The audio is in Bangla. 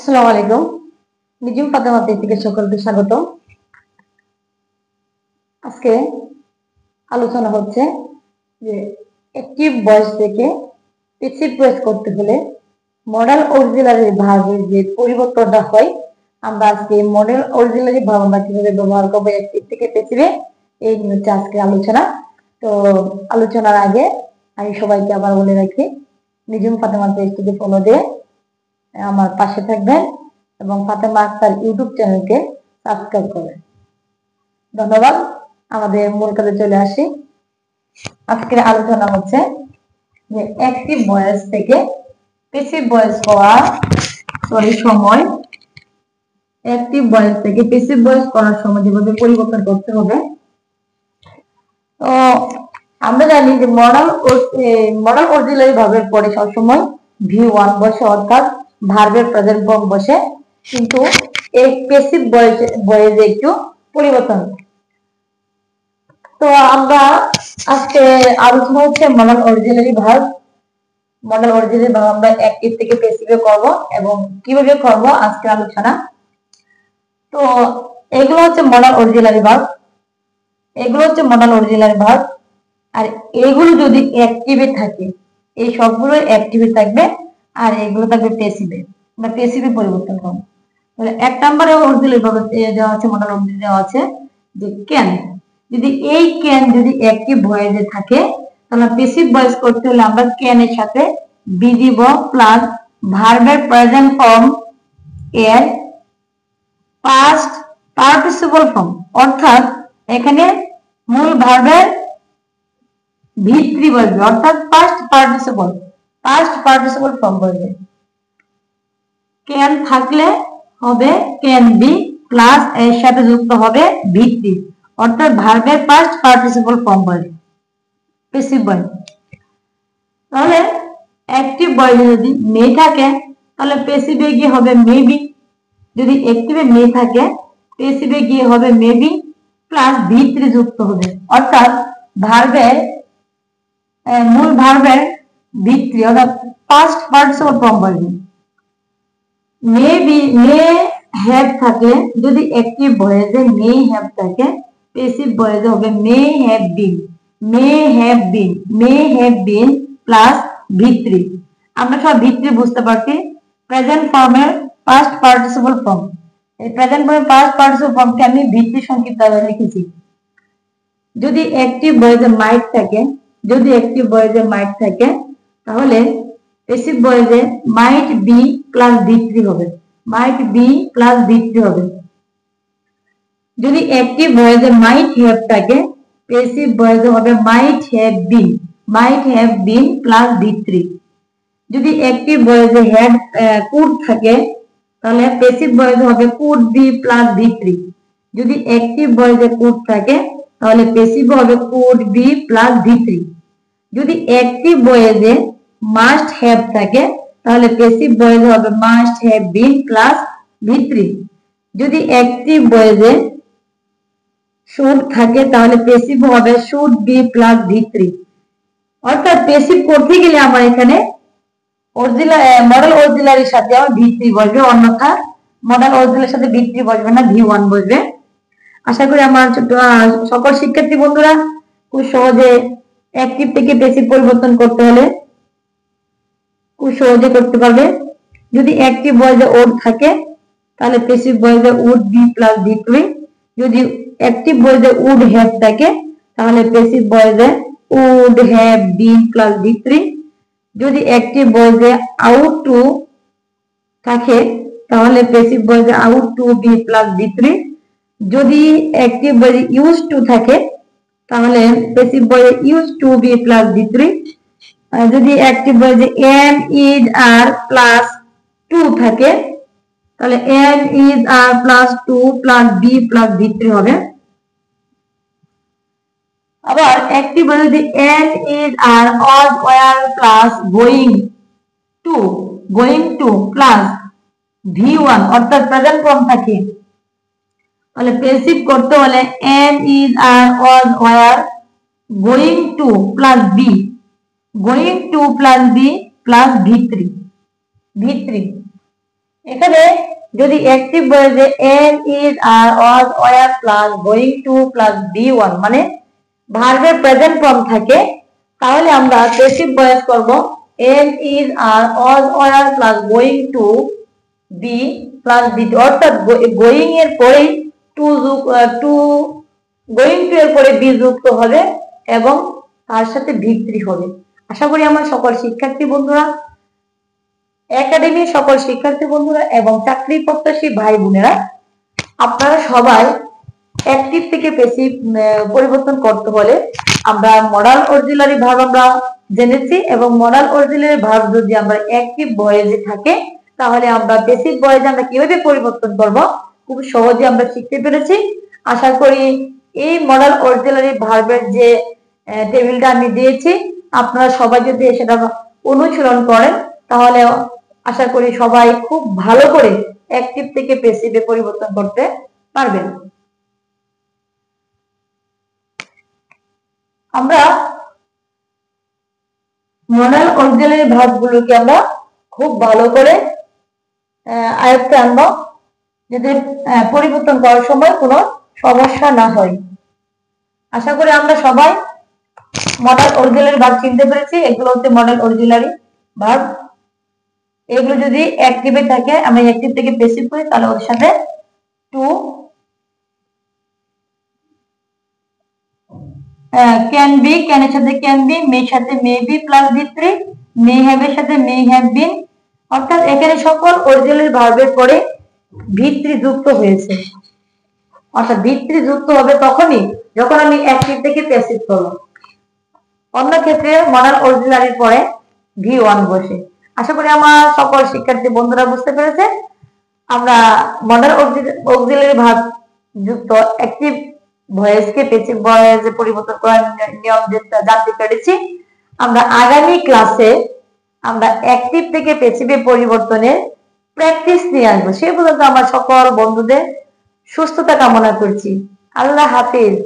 আসসালামু আলাইকুম। নিজুম ফাতেমা থেকে সকলকে স্বাগত। আজকে আলোচনা হচ্ছে যে অ্যাক্টিভ ভয়েস থেকে প্যাসিভ ভয়েস করতে হলে মডেল অক্সিলারি ভার্বের যে পরিবর্তনটা হয়, আমরা আজকে মডেল অক্সিলারি ভার্ব আমরা কিভাবে ব্যবহার করবো অ্যাক্টিভ থেকে প্যাসিভে, এই নিয়ে হচ্ছে আজকে আলোচনা। তো আলোচনার আগে আমি সবাইকে আবার বলে রাখি, নিজুম ফাতেমা পেজটিকে ফলো দিয়ে আমার পাশে থাকবেন এবং ফাতেমা আক্তার ইউটিউব চ্যানেলকে সাবস্ক্রাইব করবেন। ধন্যবাদ। আমাদের মূল কাজে চলে আসি। আজকের আলোচনা হচ্ছে যে অ্যাক্টিভ ভয়েস থেকে প্যাসিভ ভয়েস করার সময়, অ্যাক্টিভ ভয়েস থেকে প্যাসিভ ভয়েস করার সময় যেভাবে পরিবর্তন করতে হবে। তো আমরা জানি যে মডেল অক্সিলারি ভার্বের পরে সবসময় V1 বসে, অর্থাৎ ভার্বের প্রেজেন্ট ফর্ম বসে, কিন্তু এই প্যাসিভ ভয়েসে একটু পরিবর্তন। তো আমরা আজকে আলোচনা হচ্ছে modal auxiliary verb. Modal auxiliary verb আমরা অ্যাক্টিভ থেকে প্যাসিভে করব এবং কিভাবে করব আজকে আলোচনা। তো এগুলো হচ্ছে মডেল অক্সিলারি ভার্ব, এগুলো হচ্ছে মডেল অক্সিলারি ভার্ব। আর এগুলো যদি অ্যাক্টিভে থাকে, এই সবগুলো অ্যাক্টিভে থাকবে আর এগুলো থাকবে প্যাসিভে, আমরা প্যাসিভে পরিবর্তন করব। তাহলে এক নম্বরে অক্সিলারি ভার্ব দেওয়া আছে, মডেল অক্সিলারি দেওয়া আছে যে ক্যান। যদি এই ক্যান যদি অ্যাক্টিভ ভয়েসে থাকে, তাহলে প্যাসিভ ভয়েস করতে হলে আমরা ক্যান এর সাথে বি দিব প্লাস ভার্বের প্রেজেন্ট ফর্ম এর পাস্ট পার্টিসিপল ফর্ম, অর্থাৎ এখানে মূল ভার্বের ভিত্তি বসবে, অর্থাৎ পাস্ট পার্টিসিপল ফর্ম বসবে। ক্যান থাকলে হবে ক্যান বি প্লাস এর সাথে যুক্ত হবে ভিত্তি, অর্থাৎ ভার্বের পাস্ট পার্টিসিপল ফর্ম বসবে প্যাসিভ ভয়েস। তাহলে অ্যাক্টিভ ভয়েসে যদি মে থাকে, তাহলে প্যাসিভে গিয়ে হবে মেবি। যদি অ্যাক্টিভে মে থাকে, প্যাসিভে গিয়ে হবে মেবি প্লাস ভিত্তি যুক্ত হবে, অর্থাৎ ভার্বের মূল ভার্বের ভিত্তি, অর্থাৎ পাস্ট পার্টিসিপল ফর্ম বলবে। মে হ্যাভ থাকে, যদি অ্যাক্টিভ ভয়েসে মে হ্যাভ থাকে, প্যাসিভ ভয়েসে হবে মে হ্যাভ বিন প্লাস ভিত্তি। আমরা সব ভিত্তি বুঝতে পারছি, প্রেজেন্ট ফর্মের পাস্ট পার্টিসিপল ফর্ম। এই প্রেজেন্ট ফর্মের পাস্ট পার্টিসিপল ফর্মকে আমি ভিত্তি সংক্ষিপ্ত লিখেছি। যদি অ্যাক্টিভ ভয়েসে মাইট থাকে, তাহলে প্যাসিভ ভয়েসে মাইট বি প্লাস ভিত্তি হবে, যদি অ্যাক্টিভ ভয়েসে মাইট হ্যাভ থাকে, প্যাসিভ ভয়েসে হবে মাইট হ্যাভ বিন প্লাস ভিত্তি। যদি অ্যাক্টিভ ভয়েসে কুড থাকে, তাহলে প্যাসিভ ভয়েসে হবে কুড বি প্লাস ভিত্তি। যদি অ্যাক্টিভ ভয়েসে কুড থাকে, তাহলে প্যাসিভ হবে কুড বি প্লাস ভিত্তি। যদি অ্যাক্টিভ ভয়েসে মাস্ট হ্যাভ থাকে, তাহলে প্যাসিভ ভয়েসে হবে মাস্ট হ্যাভ বিন প্লাস ভিত্তি। যদি অ্যাক্টিভ ভয়েসে শুড থাকে, তাহলে প্যাসিভ হবে শুড বি প্লাস ভিত্তি। অর্থাৎ প্যাসিভ করতে গেলে আমার এখানে মডেল অক্সিলারির সাথে আমার ভিত্তি বসবে, অন্যথা মডেল অক্সিলারির সাথে ভিত্তি বসবে না, V1 বসবে। আশা করি আমার সকল শিক্ষার্থী বন্ধুরা খুব সহজে অ্যাক্টিভ থেকে প্যাসিভ পরিবর্তন করতে হলে খুব সহজে করতে পারবে। যদি অ্যাক্টিভ ভয়েসে ওড থাকে, তাহলে প্যাসিভ ভয়েসে উড বি প্লাস ভিত্তি। যদি অ্যাক্টিভ ভয়েসে উড হ্যাভ থাকে, তাহলে প্যাসিভ ভয়েসে উড হ্যাভ বিন প্লাস ভিত্তি। যদি অ্যাক্টিভ ভয়েসে আউট টু থাকে, তাহলে প্যাসিভ ভয়েসে আউট টু বি প্লাস ভিত্তি। যদি অ্যাক্টিভ ভয়েসে ইউজ টু থাকে, তাহলে প্যাসিভ ভয়েসে ইউজ টু বি প্লাস ভিত্তি। যদি অ্যাক্টিভ ভয়েসে am is are plus to থাকে, তাহলে am is are plus to plus be plus ভিত্তি হবে। আবার অ্যাক্টিভ ভয়েসে যদি am is are was were plus going to plus V1, অর্থাৎ প্রেজেন্ট ফর্ম থাকে, তাহলে প্যাসিভ করতে হলে am is are was were going to plus be plus ভিত্তি। এখানে যদি অ্যাক্টিভ ভয়েসে am is are was were plus going to plus V one মানে ভার্বের প্রেজেন্ট ফর্ম থাকে, তাহলে আমরা প্যাসিভ ভয়েস করব am is are was were plus going to be plus B, অর্থাৎ গোয়িং এর পরে টু গোয়িং টু এর পরে বি যুক্ত হবে এবং তার সাথে ভিত্তি হবে। আশা করি আমার সকল শিক্ষার্থী বন্ধুরা, একাডেমির সকল শিক্ষার্থী বন্ধুরা এবং চাকরি প্রত্যাশী ভাই বোনেরা, আপনারা সবাই অ্যাক্টিভ থেকে প্যাসিভ পরিবর্তন করতে হলে আমরা মডাল অক্সিলারি ভার্ব আমরা জেনেছি, এবং মডাল অক্সিলারি ভার্ব যদি আমরা অ্যাক্টিভ ভয়েসে থাকে তাহলে আমরা প্যাসিভ ভয়েসে আমরা কিভাবে পরিবর্তন করব খুব সহজে আমরা শিখতে পেরেছি। আশা করি এই মডাল অক্সিলারি ভার্বের যে টেবিলটা আমি দিয়েছি আপনারা সবাই যদি সেটা অনুশীলন করেন তাহলে আশা করি সবাই খুব ভালো করে অ্যাক্টিভ থেকে প্যাসিভে পরিবর্তন করতে পারবেন। আমরা মডাল অক্সিলারি ভার্বগুলোকে আমরা খুব ভালো করে আয়ত্তে আনবো, যাতে পরিবর্তন করার সময় কোনো সমস্যা না হয়। আশা করি আমরা সবাই মডাল অক্সিলারি ভার্ব চিনতে পেরেছি। এগুলো হচ্ছে মডাল অক্সিলারি ভার্ব। এগুলো যদি অ্যাক্টিভে থাকে, আমরা অ্যাক্টিভ থেকে প্যাসিভ করি, তাহলে ওর সাথে টু ক্যান বি, ক্যান এর সাথে ক্যান বি, মে সাথে মে বি প্লাস বি3, মে হ্যাভ এর সাথে মে হ্যাভ বিন, অর্থাৎ এখানে সকল অক্সিলারি ভার্বের পরে ভিত্তি যুক্ত হয়েছে। অর্থাৎ ভিত্তি যুক্ত হবে তখনই যখন আমি অ্যাক্টিভ থেকে প্যাসিভ করব। অন্য ক্ষেত্রে মডাল অক্সিলারির পরে ভি1 বসে। আশা করি আমার সকল শিক্ষার্থী বন্ধুরা বুঝতে পেরেছে। আমরা মডাল অক্সিলারি ভার্ব যুক্ত অ্যাক্টিভ ভয়েসকে প্যাসিভ ভয়েসে পরিবর্তন করার নিয়ম জানতে পেরেছি। আমরা আগামী ক্লাসে আমরা অ্যাক্টিভ থেকে প্যাসিভে পরিবর্তনের প্র্যাকটিস নিয়ে আসবো। সে পর্যন্ত আমার সকল বন্ধুদের সুস্থতা কামনা করছি। আল্লাহ হাফিজ।